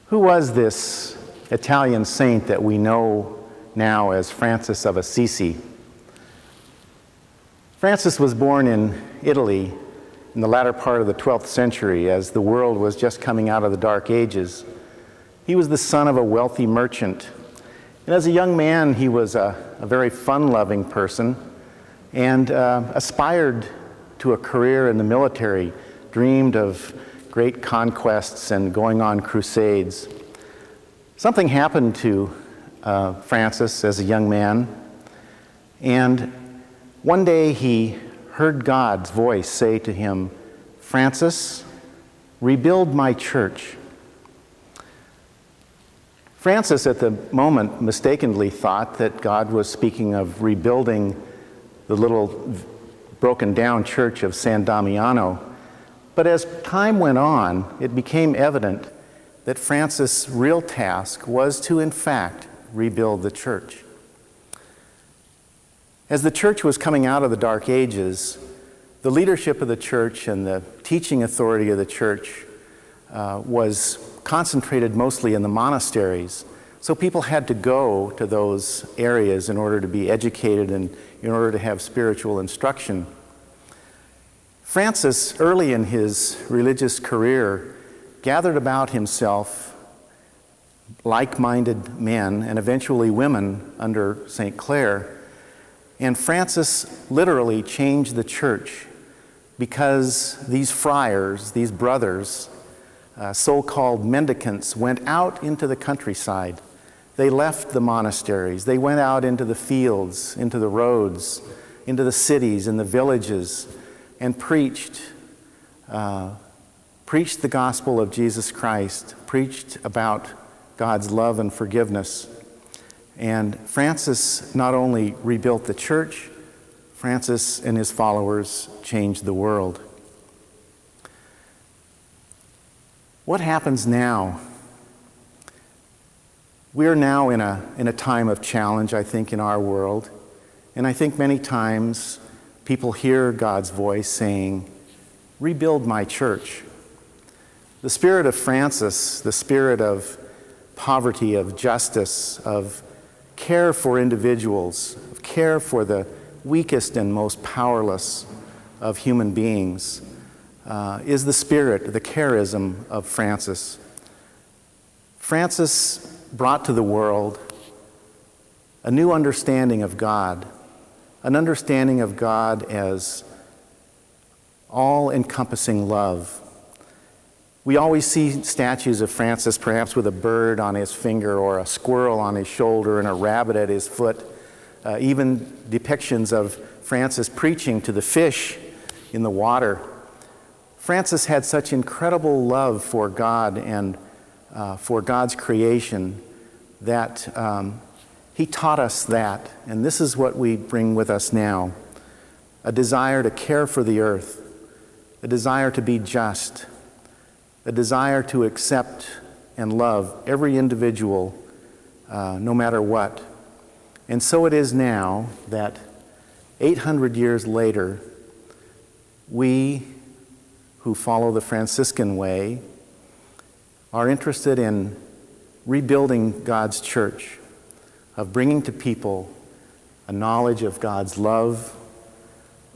Who was this Italian saint that we know now as Francis of Assisi? Francis was born in Italy in the latter part of the 12th century as the world was just coming out of the Dark Ages. He was the son of a wealthy merchant. And as a young man, he was a very fun-loving person and aspired to a career in the military, dreamed of great conquests and going on crusades. Something happened to Francis as a young man, and one day he heard God's voice say to him, "Francis, rebuild my church." Francis, at the moment, mistakenly thought that God was speaking of rebuilding the little broken-down church of San Damiano. But as time went on, it became evident that Francis' real task was to, in fact, rebuild the church. As the church was coming out of the Dark Ages, the leadership of the church and the teaching authority of the church was concentrated mostly in the monasteries. So people had to go to those areas in order to be educated and in order to have spiritual instruction. Francis, early in his religious career, gathered about himself like-minded men and eventually women under St. Clare. And Francis literally changed the church because these friars, these brothers, so-called mendicants, went out into the countryside. They left the monasteries. They went out into the fields, into the roads, into the cities and the villages, and preached the gospel of Jesus Christ, preached about God's love and forgiveness. And Francis not only rebuilt the church, Francis and his followers changed the world. What happens now? We are now in a time of challenge, I think, in our world. And I think many times people hear God's voice saying, "Rebuild my church." The spirit of Francis, the spirit of poverty, of justice, of care for individuals, of care for the weakest and most powerless of human beings, is the spirit, the charism of Francis. Francis brought to the world a new understanding of God, an understanding of God as all-encompassing love. We always see statues of Francis, perhaps with a bird on his finger or a squirrel on his shoulder and a rabbit at his foot, even depictions of Francis preaching to the fish in the water. Francis had such incredible love for God and for God's creation that he taught us that, and this is what we bring with us now: a desire to care for the earth, a desire to be just, a desire to accept and love every individual, no matter what. And so it is now that 800 years later, we who follow the Franciscan way are interested in rebuilding God's church, of bringing to people a knowledge of God's love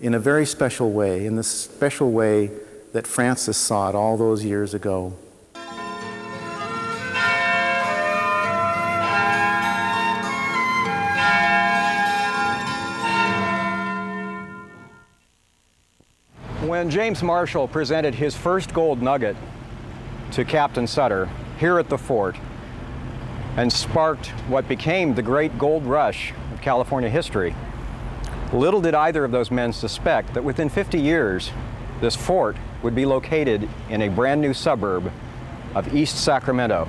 in a very special way, in the special way that Francis saw it all those years ago. When James Marshall presented his first gold nugget to Captain Sutter here at the fort and sparked what became the great gold rush of California history, little did either of those men suspect that within 50 years, this fort would be located in a brand new suburb of East Sacramento,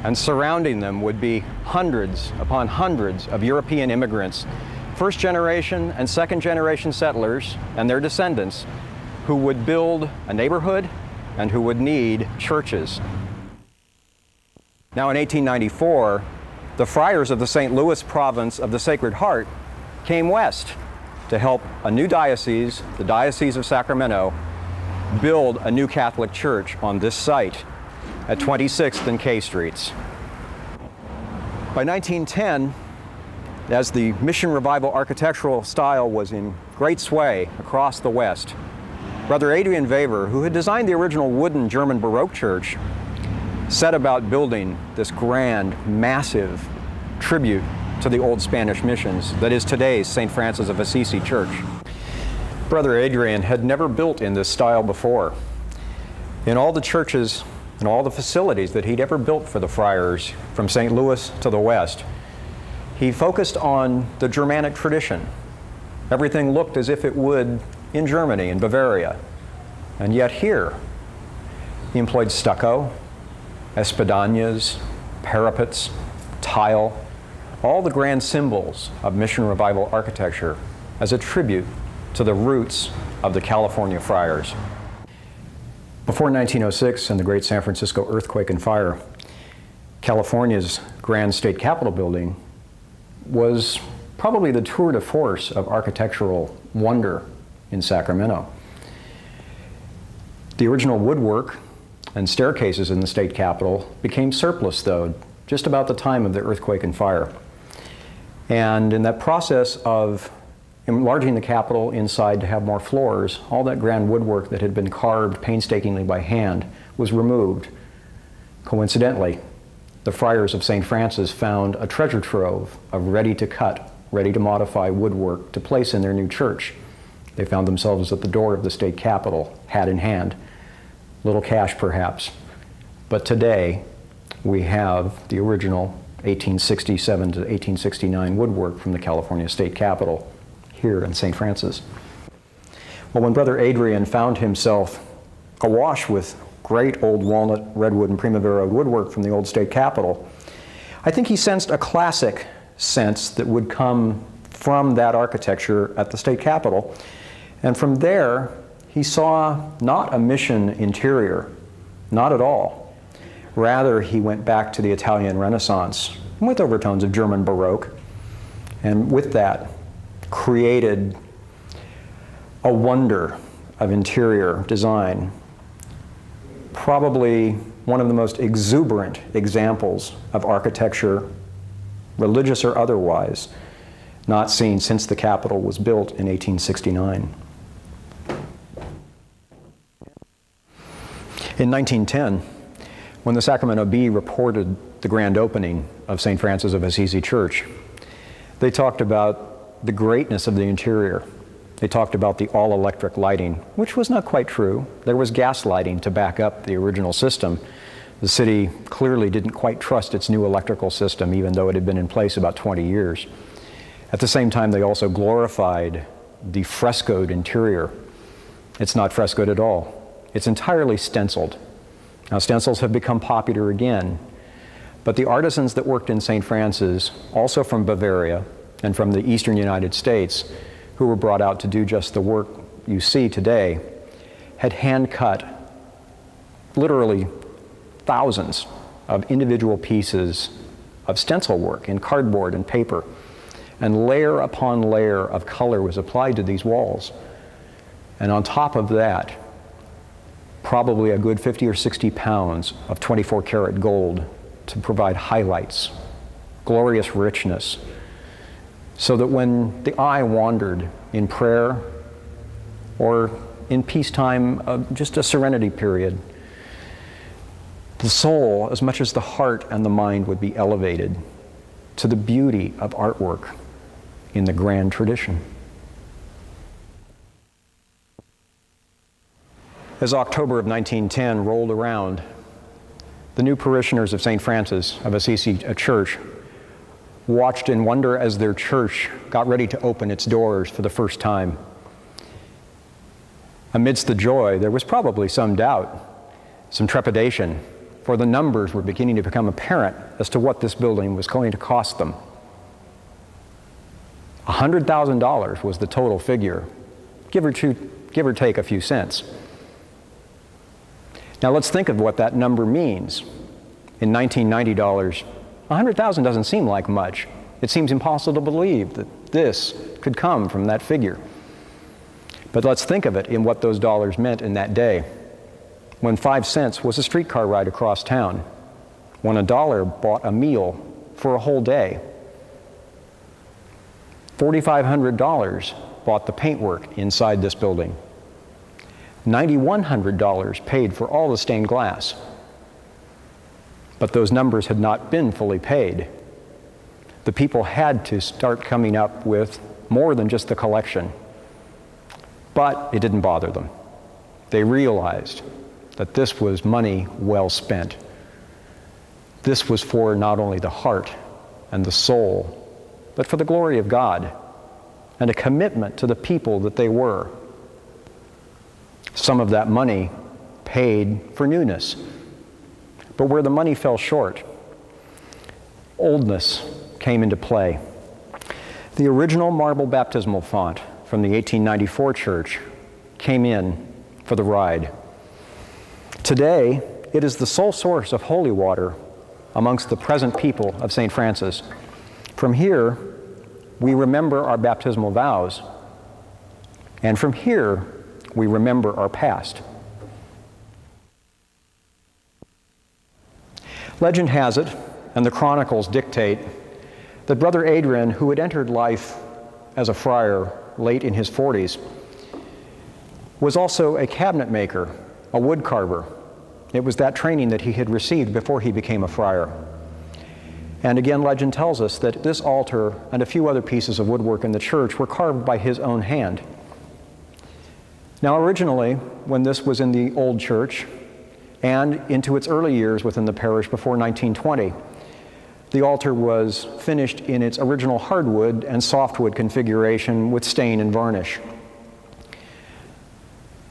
and surrounding them would be hundreds upon hundreds of European immigrants, first generation and second generation settlers and their descendants, who would build a neighborhood and who would need churches. Now in 1894, the friars of the St. Louis province of the Sacred Heart came west to help a new diocese, the Diocese of Sacramento, build a new Catholic church on this site. at 26th and K Streets. By 1910, as the Mission Revival architectural style was in great sway across the West, Brother Adrian Weber, who had designed the original wooden German Baroque church, set about building this grand, massive tribute to the old Spanish missions that is today's St. Francis of Assisi Church. Brother Adrian had never built in this style before. In all the churches and all the facilities that he'd ever built for the friars from St. Louis to the West, he focused on the Germanic tradition. Everything looked as if it would in Germany, in Bavaria. And yet here, he employed stucco, espadañas, parapets, tile, all the grand symbols of Mission Revival architecture as a tribute to the roots of the California friars. Before 1906 and the Great San Francisco earthquake and fire, California's grand state capitol building was probably the tour de force of architectural wonder in Sacramento. The original woodwork and staircases in the state capitol became surplus, though, just about the time of the earthquake and fire. And in that process of enlarging the capitol inside to have more floors, all that grand woodwork that had been carved painstakingly by hand was removed. Coincidentally, the friars of St. Francis found a treasure trove of ready-to-cut, ready-to-modify woodwork to place in their new church. They found themselves at the door of the state capitol, hat in hand. Little cash, perhaps. But today, we have the original 1867 to 1869 woodwork from the California State Capitol here in St. Francis. Well, when Brother Adrian found himself awash with great old walnut, redwood, and primavera woodwork from the old state capitol, I think he sensed a classic sense that would come from that architecture at the state capitol. And from there, he saw not a mission interior, not at all. Rather, he went back to the Italian Renaissance with overtones of German Baroque, and with that, created a wonder of interior design. Probably one of the most exuberant examples of architecture, religious or otherwise, not seen since the Capitol was built in 1869. In 1910, when the Sacramento Bee reported the grand opening of St. Francis of Assisi Church, they talked about the greatness of the interior. They talked about the all-electric lighting, which was not quite true. There was gas lighting to back up the original system. The city clearly didn't quite trust its new electrical system, even though it had been in place about 20 years. At the same time, they also glorified the frescoed interior. It's not frescoed at all. It's entirely stenciled. Now, stencils have become popular again, but the artisans that worked in St. Francis, also from Bavaria and from the eastern United States, who were brought out to do just the work you see today, had hand-cut literally thousands of individual pieces of stencil work in cardboard and paper, and layer upon layer of color was applied to these walls. And on top of that, probably a good 50 or 60 pounds of 24 karat gold to provide highlights, glorious richness, so that when the eye wandered in prayer or in peacetime, just a serenity period, the soul, as much as the heart and the mind, would be elevated to the beauty of artwork in the grand tradition. As October of 1910 rolled around, the new parishioners of St. Francis of Assisi Church watched in wonder as their church got ready to open its doors for the first time. Amidst the joy, there was probably some doubt, some trepidation, for the numbers were beginning to become apparent as to what this building was going to cost them. $100,000 was the total figure, give or take a few cents. Now let's think of what that number means. In 1990 dollars, $100,000 doesn't seem like much. It seems impossible to believe that this could come from that figure. But let's think of it in what those dollars meant in that day. when 5 cents was a streetcar ride across town, when $1 bought a meal for a whole day. $4,500 bought the paintwork inside this building. $9,100 paid for all the stained glass. But those numbers had not been fully paid. The people had to start coming up with more than just the collection. But it didn't bother them. They realized that this was money well spent. This was for not only the heart and the soul, but for the glory of God and a commitment to the people that they were. Some of that money paid for newness. But where the money fell short, oldness came into play. The original marble baptismal font from the 1894 church came in for the ride. Today, it is the sole source of holy water amongst the present people of St. Francis. From here, we remember our baptismal vows, and from here, we remember our past. Legend has it, and the chronicles dictate, that Brother Adrian, who had entered life as a friar late in his 40s, was also a cabinet maker, a wood carver. It was that training that he had received before he became a friar. And again, legend tells us that this altar and a few other pieces of woodwork in the church were carved by his own hand. Now, originally, when this was in the old church, and into its early years within the parish before 1920, the altar was finished in its original hardwood and softwood configuration with stain and varnish.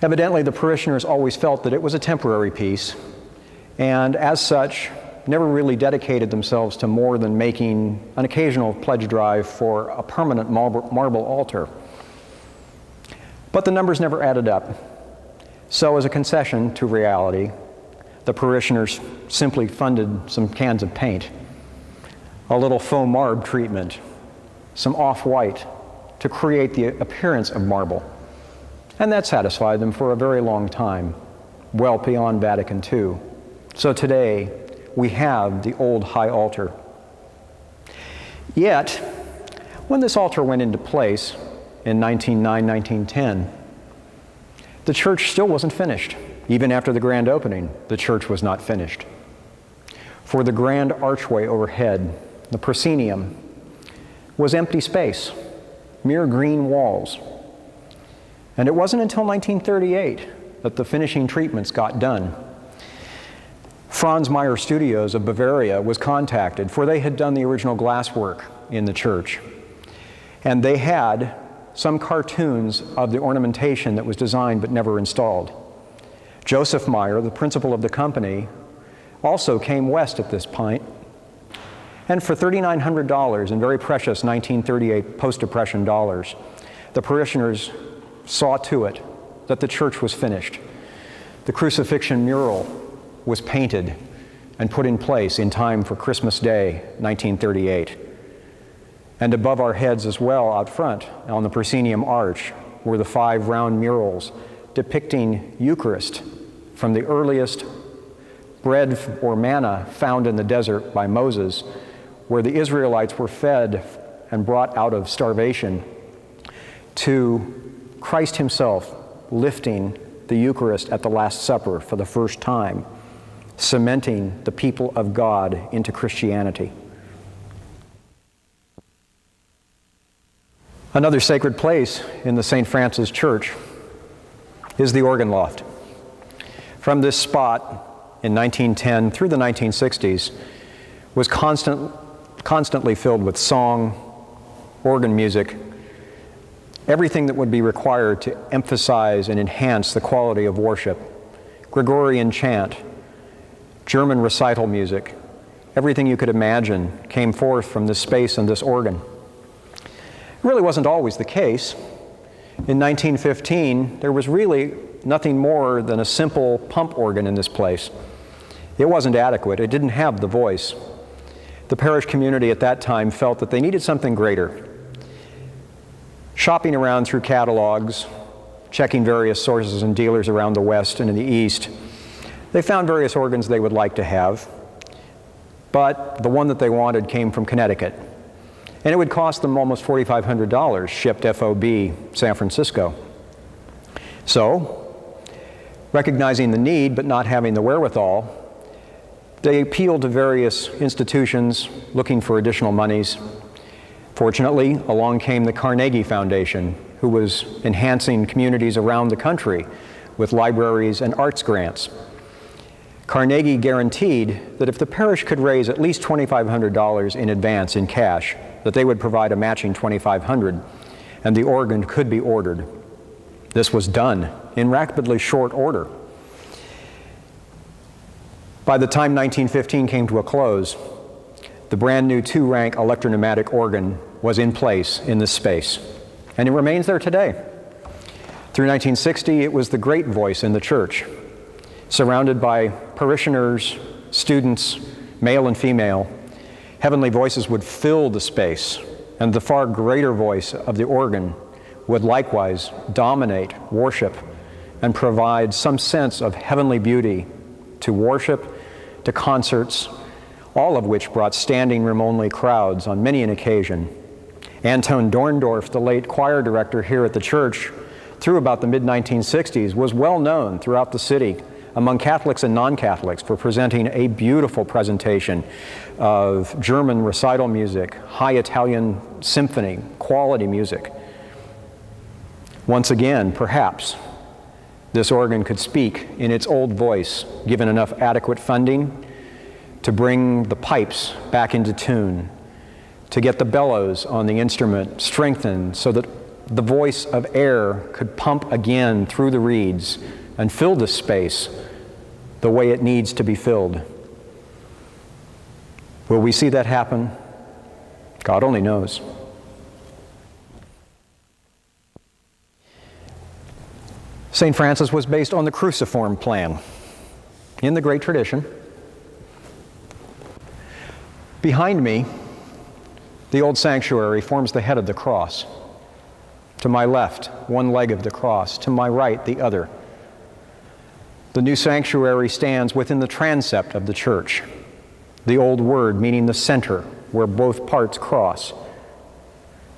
Evidently, the parishioners always felt that it was a temporary piece, and as such, never really dedicated themselves to more than making an occasional pledge drive for a permanent marble altar. But the numbers never added up. So as a concession to reality, the parishioners simply funded some cans of paint, a little faux marble treatment, some off-white to create the appearance of marble. And that satisfied them for a very long time, well beyond Vatican II. So today, we have the old high altar. Yet, when this altar went into place in 1909, 1910, the church still wasn't finished. Even after the grand opening, the church was not finished. For the grand archway overhead, the proscenium, was empty space, mere green walls. And it wasn't until 1938 that the finishing treatments got done. Franz Meyer Studios of Bavaria was contacted, for they had done the original glasswork in the church. And they had some cartoons of the ornamentation that was designed but never installed. Joseph Meyer, the principal of the company, also came west at this point, and for $3,900 in very precious 1938 post-depression dollars, the parishioners saw to it that the church was finished. The crucifixion mural was painted and put in place in time for Christmas Day, 1938. And above our heads as well, out front, on the proscenium arch, were the 5 round murals depicting Eucharist from the earliest bread or manna found in the desert by Moses, where the Israelites were fed and brought out of starvation, to Christ himself lifting the Eucharist at the Last Supper for the first time, cementing the people of God into Christianity. Another sacred place in the St. Francis Church is the organ loft. From this spot in 1910 through the 1960s was constantly filled with song, organ music, everything that would be required to emphasize and enhance the quality of worship. Gregorian chant, German recital music, everything you could imagine came forth from this space and this organ. It really wasn't always the case. In 1915, there was really nothing more than a simple pump organ in this place. It wasn't adequate. It didn't have the voice. The parish community at that time felt that they needed something greater. Shopping around through catalogs, checking various sources and dealers around the West and in the East, They found various organs they would like to have, but the one that they wanted came from Connecticut. And it would cost them almost $4,500 shipped FOB San Francisco. So, recognizing the need but not having the wherewithal, they appealed to various institutions looking for additional monies. Fortunately, along came the Carnegie Foundation, who was enhancing communities around the country with libraries and arts grants. Carnegie guaranteed that if the parish could raise at least $2,500 in advance in cash, that they would provide a matching $2,500, and the organ could be ordered. This was done in rapidly short order. By the time 1915 came to a close, the brand new 2-rank electropneumatic organ was in place in this space, and it remains there today. Through 1960, it was the great voice in the church, surrounded by parishioners, students, male and female. Heavenly voices would fill the space, and the far greater voice of the organ would likewise dominate worship and provide some sense of heavenly beauty to worship, to concerts, all of which brought standing room only crowds on many an occasion. Anton Dorndorf, the late choir director here at the church, through about the mid-1960s, was well known throughout the city among Catholics and non-Catholics for presenting a beautiful presentation of German recital music, high Italian symphony, quality music. Once again, perhaps, this organ could speak in its old voice, given enough adequate funding to bring the pipes back into tune, to get the bellows on the instrument strengthened so that the voice of air could pump again through the reeds and fill the space the way it needs to be filled. Will we see that happen? God only knows. St. Francis was based on the cruciform plan in the great tradition. Behind me, the old sanctuary forms the head of the cross. To my left, one leg of the cross. To my right, the other. The new sanctuary stands within the transept of the church, the old word meaning the center, where both parts cross.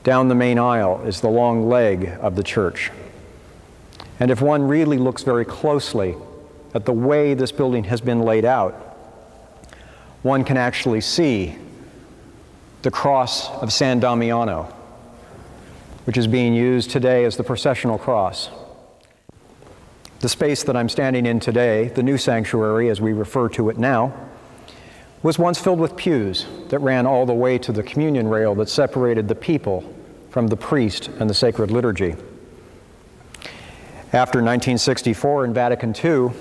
Down the main aisle is the long leg of the church. And if one really looks very closely at the way this building has been laid out, one can actually see the cross of San Damiano, which is being used today as the processional cross. The space that I'm standing in today, the new sanctuary as we refer to it now, was once filled with pews that ran all the way to the communion rail that separated the people from the priest and the sacred liturgy. After 1964 in Vatican II,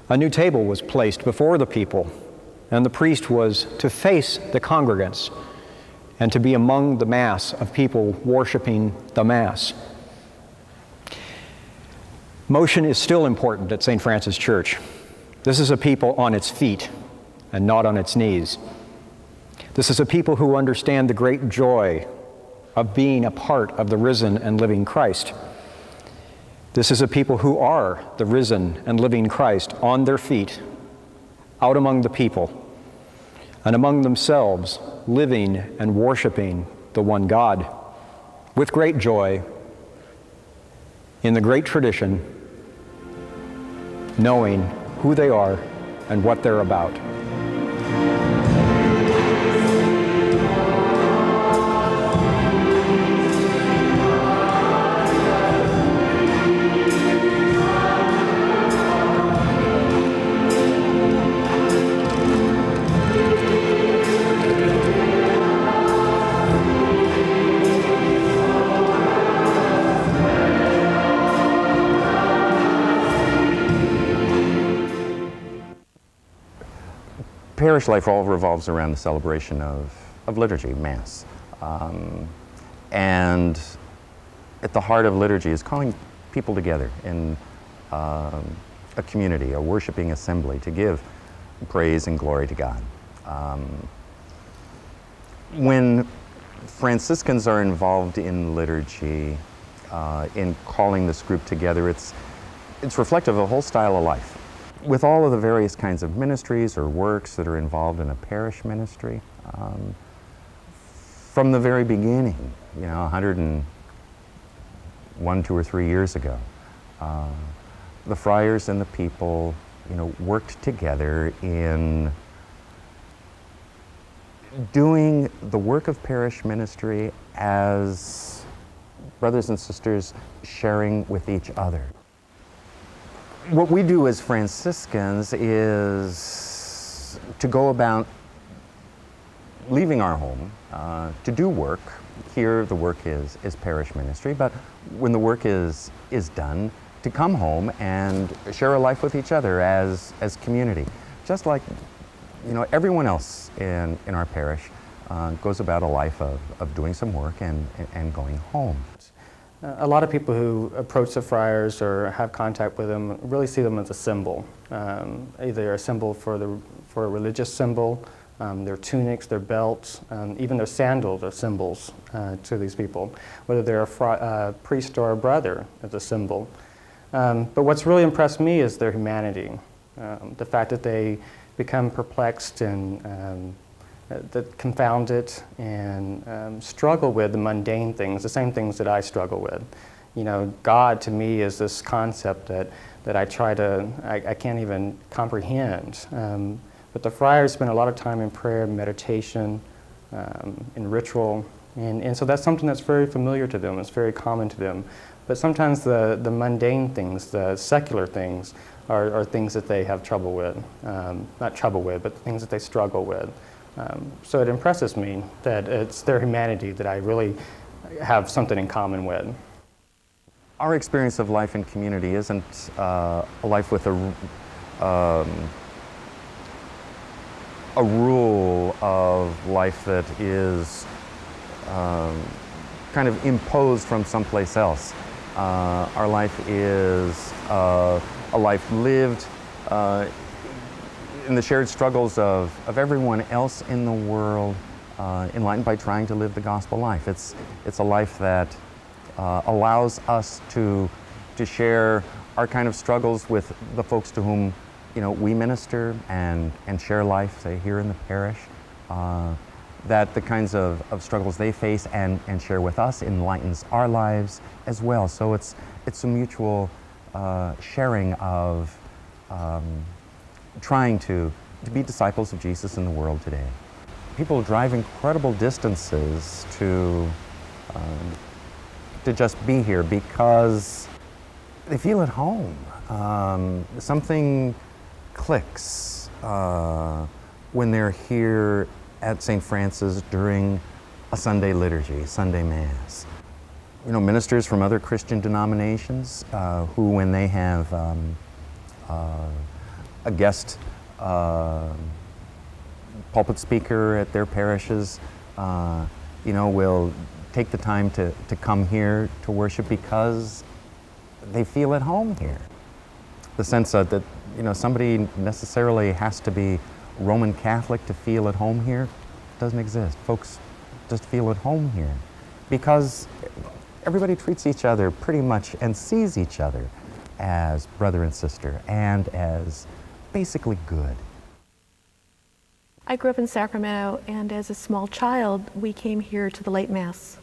a new table was placed before the people, and the priest was to face the congregants and to be among the mass of people worshiping the Mass. Motion is still important at St. Francis Church. This is a people on its feet and not on its knees. This is a people who understand the great joy of being a part of the risen and living Christ. This is a people who are the risen and living Christ on their feet, out among the people, and among themselves, living and worshiping the one God with great joy in the great tradition, knowing who they are and what they're about. Parish life all revolves around the celebration of liturgy, Mass. And at the heart of liturgy is calling people together in a community, a worshiping assembly, to give praise and glory to God. When Franciscans are involved in liturgy, in calling this group together, it's reflective of a whole style of life. with all of the various kinds of ministries or works that are involved in a parish ministry, from the very beginning, 101, 2 or 3 years ago, the friars and the people, worked together in doing the work of parish ministry as brothers and sisters sharing with each other. What we do as Franciscans is to go about leaving our home to do work. Here the work is parish ministry, but when the work is done, to come home and share a life with each other as community. Just like everyone else in our parish goes about a life of doing some work and going home. A lot of people who approach the friars or have contact with them really see them as a symbol, either a symbol for a religious symbol, their tunics, their belts, even their sandals are symbols to these people, whether they're a priest or a brother as a symbol. But what's really impressed me is their humanity, the fact that they become perplexed and that confounded and struggle with the mundane things, the same things that I struggle with. God to me is this concept that I can't even comprehend. But the friars spend a lot of time in prayer, meditation, in ritual, and so that's something that's very familiar to them, it's very common to them. But sometimes the mundane things, the secular things, are things that they have trouble with. Not trouble with, but things that they struggle with. So it impresses me that it's their humanity that I really have something in common with. Our experience of life in community isn't a life with a rule of life that is kind of imposed from someplace else. Our life is a life lived in the shared struggles of everyone else in the world, enlightened by trying to live the gospel life. It's a life that allows us to share our kind of struggles with the folks to whom we minister and share life, say here in the parish, that the kinds of struggles they face and share with us enlightens our lives as well. So it's a mutual sharing of trying to be disciples of Jesus in the world today. People drive incredible distances to just be here because they feel at home. Something clicks when they're here at St. Francis during a Sunday liturgy, Sunday Mass. Ministers from other Christian denominations who, when they have a guest pulpit speaker at their parishes, will take the time to come here to worship because they feel at home here. The sense that somebody necessarily has to be Roman Catholic to feel at home here doesn't exist. Folks just feel at home here because everybody treats each other pretty much and sees each other as brother and sister and as basically good. I grew up in Sacramento, and as a small child, we came here to the late Mass.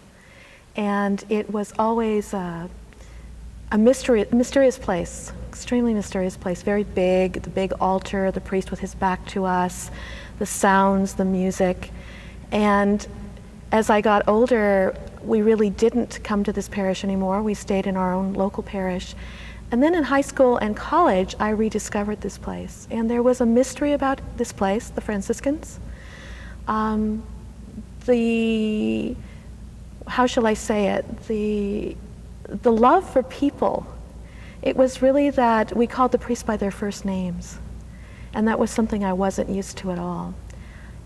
And it was always a mysterious place, extremely mysterious place, very big, the big altar, the priest with his back to us, the sounds, the music. And as I got older, we really didn't come to this parish anymore. We stayed in our own local parish. And then in high school and college, I rediscovered this place. And there was a mystery about this place, the Franciscans. How shall I say it? The love for people. It was really that we called the priests by their first names. And that was something I wasn't used to at all.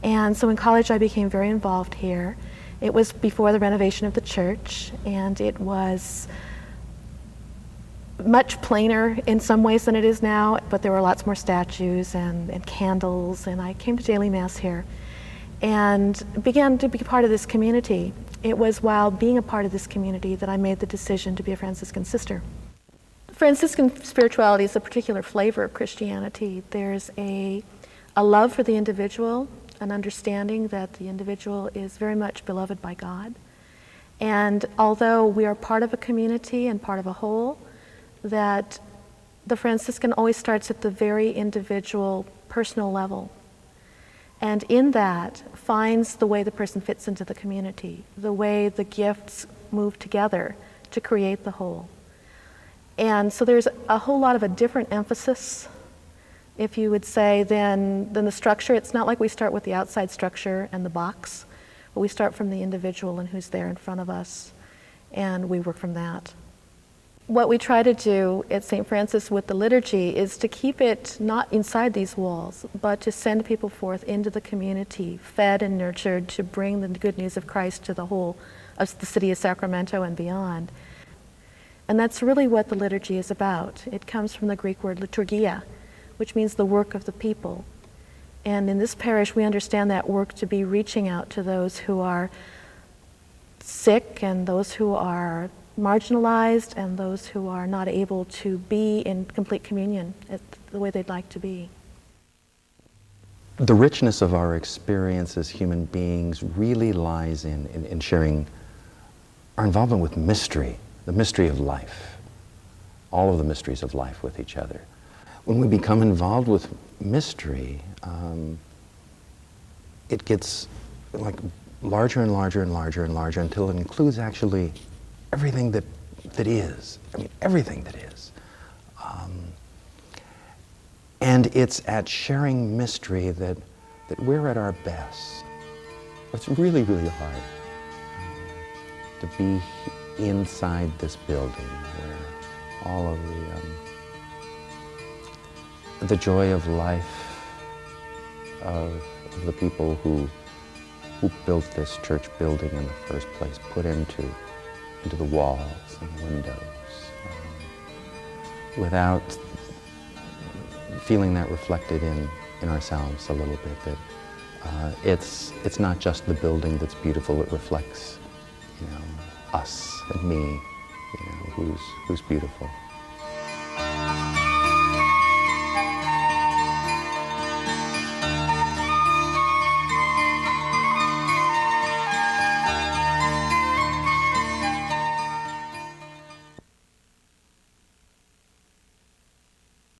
And so in college, I became very involved here. It was before the renovation of the church, and it was much plainer in some ways than it is now, but there were lots more statues and candles, and I came to daily Mass here and began to be part of this community. It was while being a part of this community that I made the decision to be a Franciscan sister. Franciscan spirituality is a particular flavor of Christianity. There's a love for the individual, an understanding that the individual is very much beloved by God. And although we are part of a community and part of a whole, that the Franciscan always starts at the very individual, personal level. And in that finds the way the person fits into the community, the way the gifts move together to create the whole. And so there's a whole lot of a different emphasis, if you would say, than the structure. It's not like we start with the outside structure and the box, but we start from the individual and who's there in front of us, and we work from that. What we try to do at St. Francis with the liturgy is to keep it not inside these walls, but to send people forth into the community, fed and nurtured, to bring the good news of Christ to the whole of the city of Sacramento and beyond. And that's really what the liturgy is about. It comes from the Greek word liturgia, which means the work of the people. And in this parish, we understand that work to be reaching out to those who are sick and those who are marginalized and those who are not able to be in complete communion the way they'd like to be. The richness of our experience as human beings really lies in sharing our involvement with mystery, the mystery of life, all of the mysteries of life with each other. When we become involved with mystery, it gets like larger and larger and larger and larger until it includes actually everything that is. I mean, everything that is. And it's at sharing mystery that we're at our best. It's really, really hard to be inside this building where all of the joy of life of the people who built this church building in the first place put into the walls and windows, without feeling that reflected in ourselves a little bit, that it's not just the building that's beautiful, it reflects, us and me, who's beautiful.